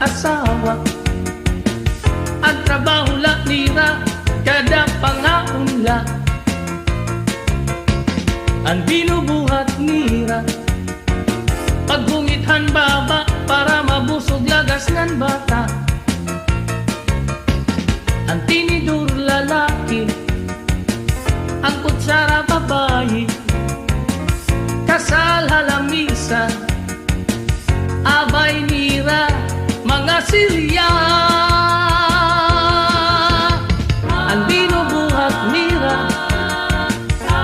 mag-asawa. Ang trabaho la nira, kada pangaunla. Ang binubuhat nira, paghumithan baba para mabusog lagas ng bata. Ang tinidur lalaki, ang kutsara babae. Kasal halamisa, abay nira, mga silya. Ang binubuhat nira,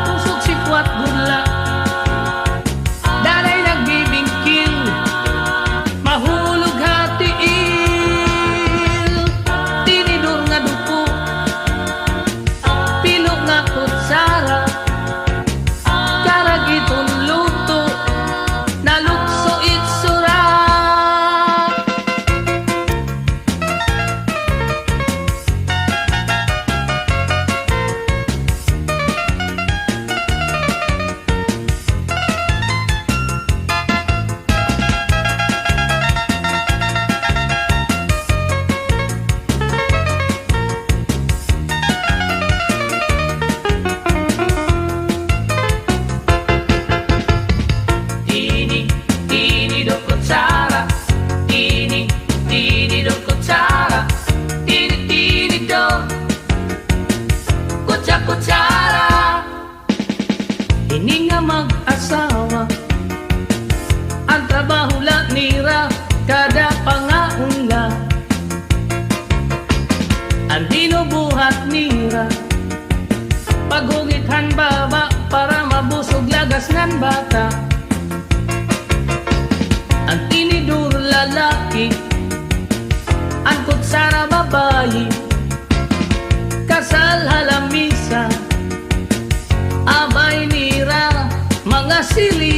pusok sikwat gula. Dalay nagbibingkil, mahulog hatiil. Tinidur nga dupo, pilo nga kutsara. Karagiton luto, nalukso itsura. Kutsara, ini nga mag-asawa. Ang trabaho la nira, kada pangaunla. Ang binubuhat nira, paghungithan baba para mabusog lagas ng bata. Ang tinidur lalaki, ang kutsara babae. Kasal halamisa, abay nira, mga sili.